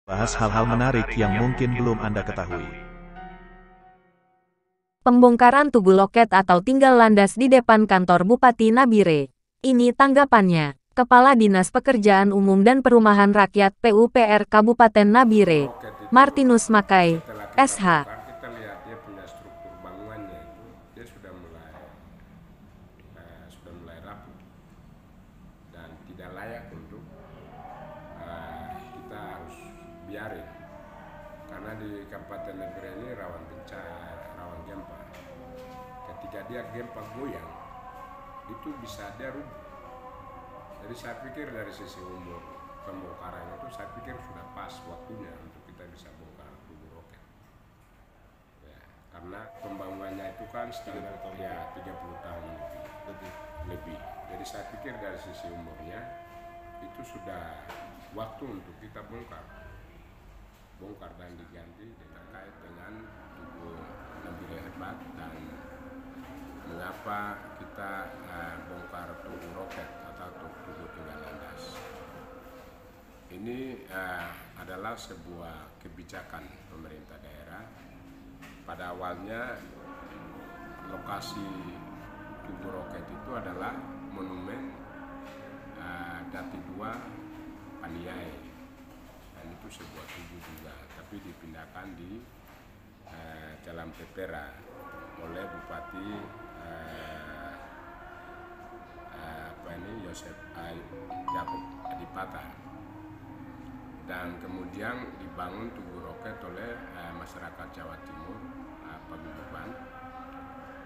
Bahas hal-hal menarik yang mungkin belum Anda ketahui. Pembongkaran tugu loket atau tinggal landas di depan kantor Bupati Nabire. Ini tanggapannya. Kepala Dinas Pekerjaan Umum dan Perumahan Rakyat PUPR Kabupaten Nabire, Martinus Makai, SH. Kita lihat dia punya struktur bangunannya itu, dia sudah mulai rapuh dan tidak layak untuk kita harus biarin, karena di Kabupaten Nabire ini rawan bencana, rawan gempa. Ketika dia gempa goyang, itu bisa dia rubuh. Jadi saya pikir dari sisi umur pembongkaran itu, saya pikir sudah pas waktunya untuk kita bisa bongkar tugu roket. Ya, karena pembangunannya itu kan standar ya 30 tahun lebih. Jadi saya pikir dari sisi umurnya itu sudah waktu untuk kita bongkar dan diganti terkait dengan tugu Nabire hebat dan mengapa kita bongkar tugu roket atau tugu tinggal landas. Ini adalah sebuah kebijakan pemerintah daerah. Pada awalnya lokasi tugu roket itu adalah monumen Dati II Paniai, dan itu sebuah tugu juga, tapi dipindahkan di Jalan Pepera oleh Bupati Yosef Yakob Adipata, dan kemudian dibangun tugu roket oleh masyarakat Jawa Timur Paguyuban,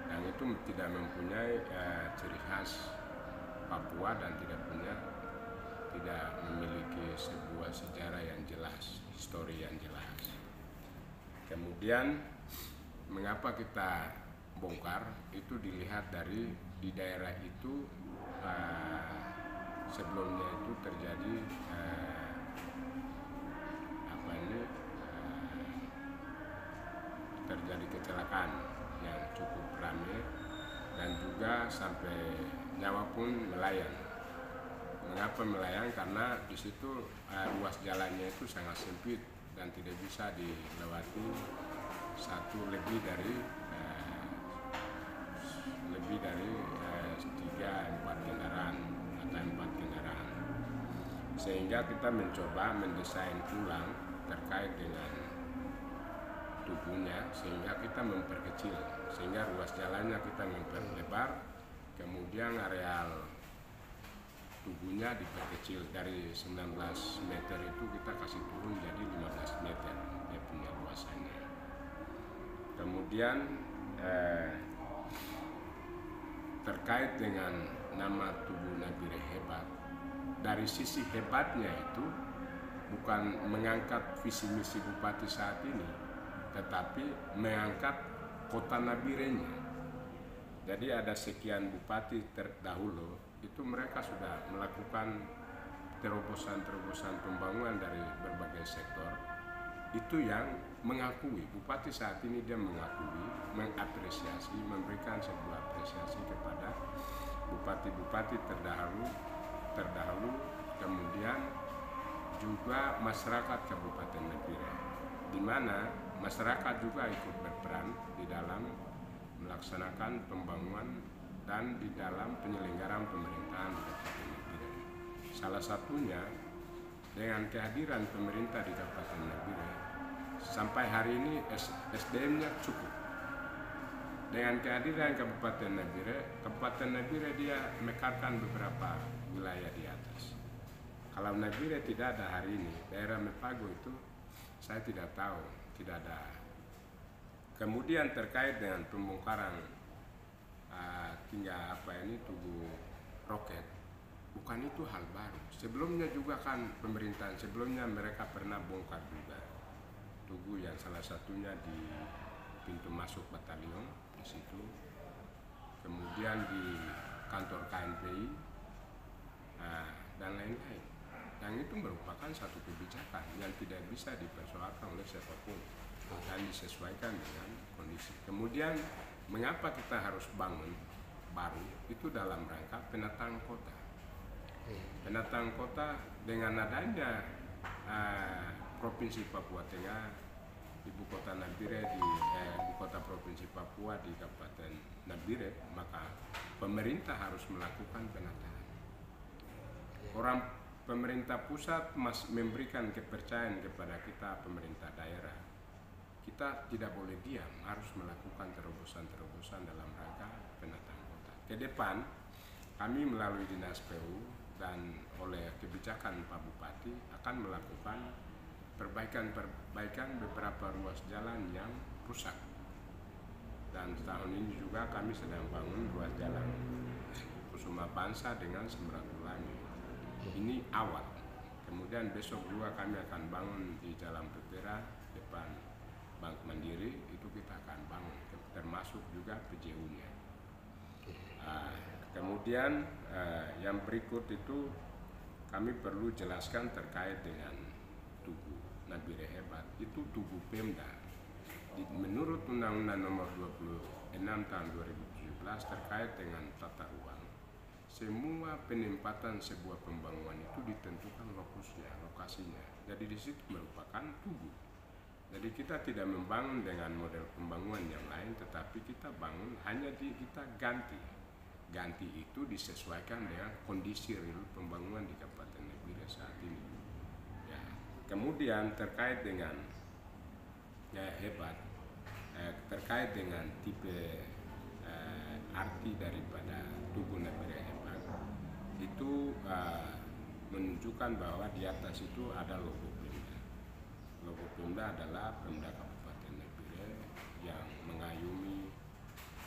yang itu tidak mempunyai ciri khas Papua dan tidak memiliki sebuah sejarah yang jelas, histori yang jelas. Kemudian mengapa kita bongkar itu dilihat dari di daerah itu sebelumnya itu terjadi terjadi kecelakaan yang cukup ramai dan juga sampai nyawa pun melayang. Mengapa melayang? Karena di situ ruas jalannya itu sangat sempit dan tidak bisa dilewati lebih dari 3-4 kendaraan atau 4 kendaraan, sehingga kita mencoba mendesain ulang terkait dengan tubuhnya, sehingga kita memperkecil, sehingga ruas jalannya kita memperlebar, kemudian areal tubuhnya diperkecil dari 19 meter itu kita kasih turun jadi 15 meter dia punya luasannya. Kemudian terkait dengan nama tugu Nabire hebat, dari sisi hebatnya itu bukan mengangkat visi misi bupati saat ini, tetapi mengangkat kota Nabirenya. Jadi ada sekian bupati terdahulu itu mereka sudah melakukan terobosan pembangunan dari berbagai sektor, itu yang mengakui. Bupati saat ini dia mengakui, mengapresiasi, memberikan sebuah apresiasi kepada bupati-bupati terdahulu, kemudian juga masyarakat Kabupaten Nabire, di mana masyarakat juga ikut berperan di dalam melaksanakan pembangunan dan di dalam penyelenggaraan pemerintahan di Kabupaten Nabire. Salah satunya dengan kehadiran pemerintah di Kabupaten Nabire, sampai hari ini SDM-nya cukup. Dengan kehadiran Kabupaten Nabire dia mekarkan beberapa wilayah di atas. Kalau Nabire tidak ada hari ini, daerah Mepago itu saya tidak tahu, tidak ada. Kemudian terkait dengan pembongkaran tugu roket, bukan itu hal baru. Sebelumnya juga kan pemerintahan sebelumnya mereka pernah bongkar juga tugu yang salah satunya di pintu masuk batalion di situ, kemudian di kantor KNPI dan lain-lain. Yang itu merupakan satu kebijakan yang tidak bisa dipersoalkan oleh siapapun dan disesuaikan dengan kondisi. Kemudian mengapa kita harus bangun baru itu dalam rangka penataan kota. Penataan kota dengan adanya Provinsi Papua Tengah, ibu kota Nabire ibu kota Provinsi Papua di Kabupaten Nabire, maka pemerintah harus melakukan penataan. Orang pemerintah pusat memberikan kepercayaan kepada kita pemerintah daerah. Kita tidak boleh diam, harus melakukan terobosan-terobosan dalam rangka penataan kota. Ke depan kami melalui Dinas PU dan oleh kebijakan Pak Bupati akan melakukan perbaikan beberapa ruas jalan yang rusak. Dan tahun ini juga kami sedang bangun ruas jalan Kusuma Bangsa dengan Sembratulangi. Ini awal. Kemudian besok juga kami akan bangun di Jalan Petera depan Bank Mandiri, itu kita akan bangun, termasuk juga PJU-nya. Kemudian yang berikut itu kami perlu jelaskan terkait dengan Tugu Nabire Hebat. Itu Tugu Pemda. Menurut Undang-Undang Nomor 26 Tahun 2017 terkait dengan tata ruang, semua penempatan sebuah pembangunan itu ditentukan lokasinya. Jadi di situ merupakan tugu. Jadi kita tidak membangun dengan model pembangunan yang lain, tetapi kita bangun hanya kita ganti itu disesuaikan dengan kondisi real pembangunan di Kabupaten Nabire saat ini. Ya. Kemudian terkait dengan Hebat, terkait dengan tipe arti daripada Tugu Nabire Hebat, itu menunjukkan bahwa di atas itu ada logo Pemda. Logo Pemda adalah Pemda Kabupaten Nabire yang mengayomi,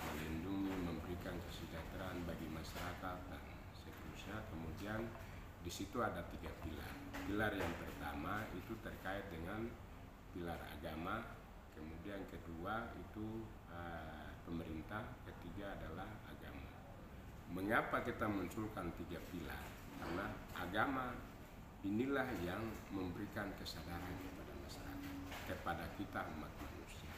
melindungi, memberikan kesejahteraan bagi masyarakat dan seterusnya. Kemudian di situ ada 3 pilar. Pilar yang pertama itu terkait dengan pilar agama, kemudian kedua itu pemerintah, ketiga adalah agama. Mengapa kita munculkan 3 pilar? Karena agama inilah yang memberikan kesadaran kepada masyarakat, kepada kita umat manusia.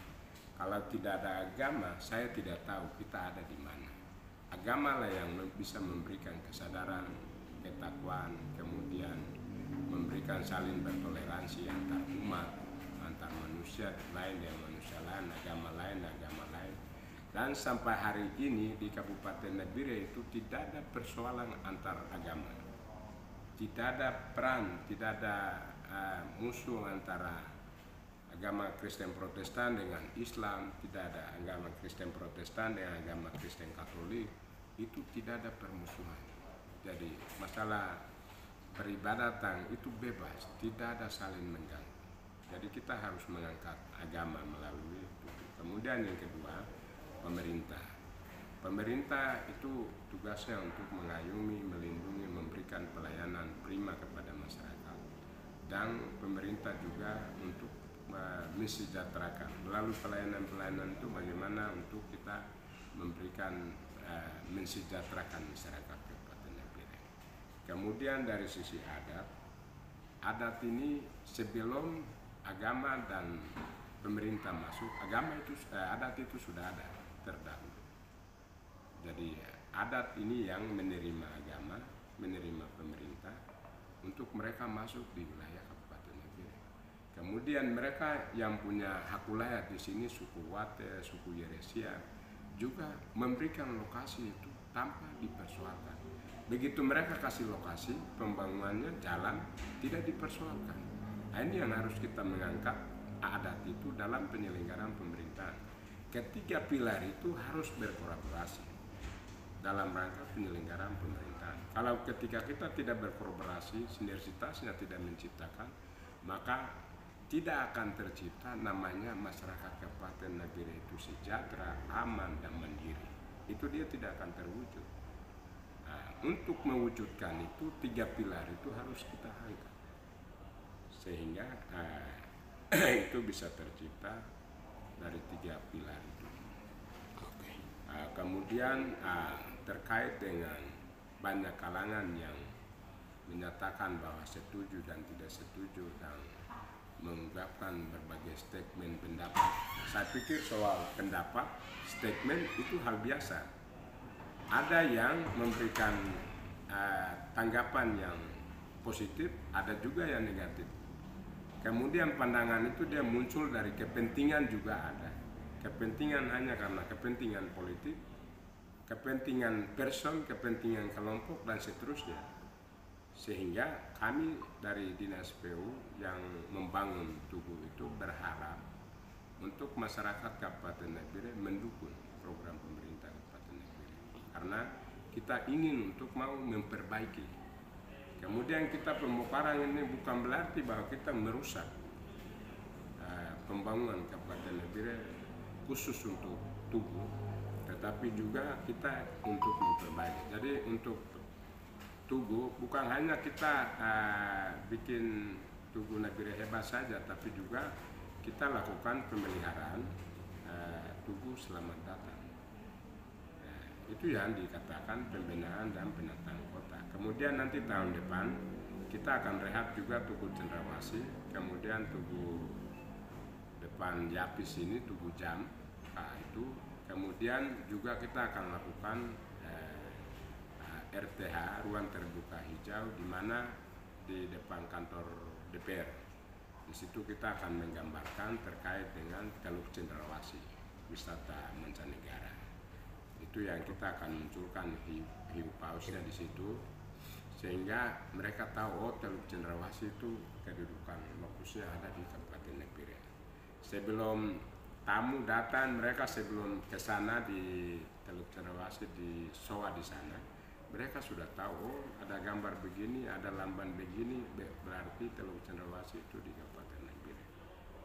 Kalau tidak ada agama, saya tidak tahu kita ada di mana. Agama lah yang bisa memberikan kesadaran, ketakwaan, kemudian memberikan saling bertoleransi antar umat, antar manusia lain dengan manusia lain, agama lain. Dan sampai hari ini di Kabupaten Nabire itu tidak ada persoalan antar agama. Tidak ada perang, tidak ada musuh antara agama Kristen Protestan dengan Islam, tidak ada agama Kristen Protestan dengan agama Kristen Katolik, itu tidak ada permusuhan. Jadi masalah peribadatan itu bebas, tidak ada saling mengganggu. Jadi kita harus mengangkat agama melalui itu. Kemudian yang kedua, pemerintah. Pemerintah itu tugasnya untuk mengayomi, melindungi, memberikan pelayanan prima kepada masyarakat. Dan pemerintah juga untuk mensejahterakan. Melalui pelayanan-pelayanan itu bagaimana untuk kita memberikan mensejahterakan masyarakat Kabupaten Nabire. Kemudian dari sisi adat ini sebelum agama dan pemerintah masuk, adat itu sudah ada terdahulu. Jadi adat ini yang menerima agama, menerima pemerintah untuk mereka masuk di wilayah Kabupaten Nabire. Kemudian mereka yang punya hak wilayah di sini, suku Wate, suku Yeresia, juga memberikan lokasi itu tanpa dipersoalkan. Begitu mereka kasih lokasi, pembangunannya jalan tidak dipersoalkan. Nah, ini yang harus kita mengangkat adat itu dalam penyelenggaraan pemerintahan. Ketiga pilar itu harus berkolaborasi dalam rangka penyelenggaraan pemerintahan. Kalau ketika kita tidak berkolaborasi, sinergitasnya tidak menciptakan, maka tidak akan tercipta namanya masyarakat Kabupaten Nabire itu sejahtera, aman, dan mandiri. Itu dia tidak akan terwujud. Nah, untuk mewujudkan itu 3 pilar itu harus kita angkat sehingga itu bisa tercipta dari 3 pilar itu. Kemudian terkait dengan banyak kalangan yang menyatakan bahwa setuju dan tidak setuju dan mengungkapkan berbagai statement pendapat. Saya pikir soal pendapat, statement itu hal biasa. Ada yang memberikan tanggapan yang positif, ada juga yang negatif. Kemudian pandangan itu dia muncul dari kepentingan juga ada. Kepentingan hanya karena kepentingan politik, kepentingan person, kepentingan kelompok, dan seterusnya. Sehingga kami dari Dinas PU yang membangun Tugu itu berharap untuk masyarakat Kabupaten Nabire mendukung program pemerintah Kabupaten Nabire. Karena kita ingin untuk mau memperbaiki. Kemudian kita pembongkaran ini bukan berarti bahwa kita merusak pembangunan Kabupaten Nabire khusus untuk Tugu, tetapi juga kita untuk memperbaiki. Jadi untuk Tugu bukan hanya kita bikin Tugu Nabire hebat saja, tapi juga kita lakukan pemeliharaan Tugu selamat datang. Itu yang dikatakan pembenahan dan penataan kota. Kemudian nanti tahun depan kita akan rehat juga Tugu Cendrawasih, kemudian Tugu depan Yapis ini Tugu Jam, itu kemudian juga kita akan lakukan RTH, ruang terbuka hijau, di mana di depan kantor DPR. Di situ kita akan menggambarkan terkait dengan Teluk Cendrawasih, wisata mancanegara. Itu yang kita akan munculkan hiu pausnya di situ, sehingga mereka tahu oh Teluk Cendrawasih itu kedudukan lokusnya ada di Kabupaten Nabire. Sebelum tamu datang, mereka sebelum ke sana di Teluk Cendrawasih di Soa di sana, mereka sudah tahu oh ada gambar begini, ada lamban begini, berarti Teluk Cendrawasih itu di Kabupaten Nabire.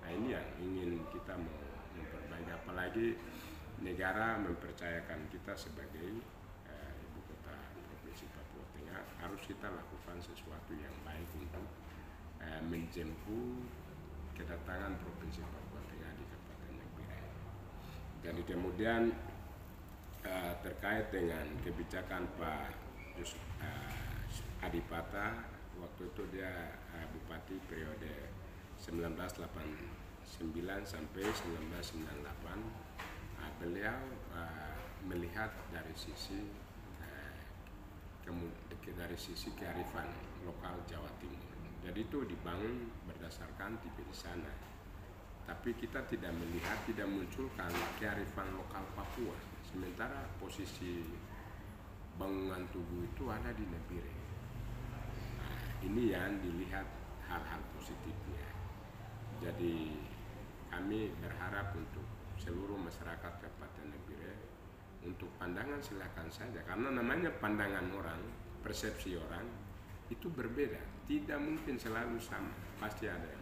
Nah ini yang ingin kita mau memperbaiki, apalagi negara mempercayakan kita sebagai ibu kota Provinsi Papua Tengah, harus kita lakukan sesuatu yang baik untuk menjemput kedatangan Provinsi Papua Tengah di Kabupaten Nabire. Jadi kemudian terkait dengan kebijakan Pak Adipata, waktu itu dia Bupati periode 1989 sampai 1998, beliau melihat dari sisi kearifan lokal Jawa Timur. Jadi itu dibangun berdasarkan tipe di sana. Tapi kita tidak melihat, tidak munculkan kearifan lokal Papua. Sementara posisi bangunan Tugu itu ada di Nabire. Nah, ini yang dilihat hal-hal positifnya. Jadi kami berharap untuk seluruh masyarakat Kabupaten Nabire, untuk pandangan silakan saja, karena namanya pandangan orang, persepsi orang itu berbeda, tidak mungkin selalu sama, pasti ada yang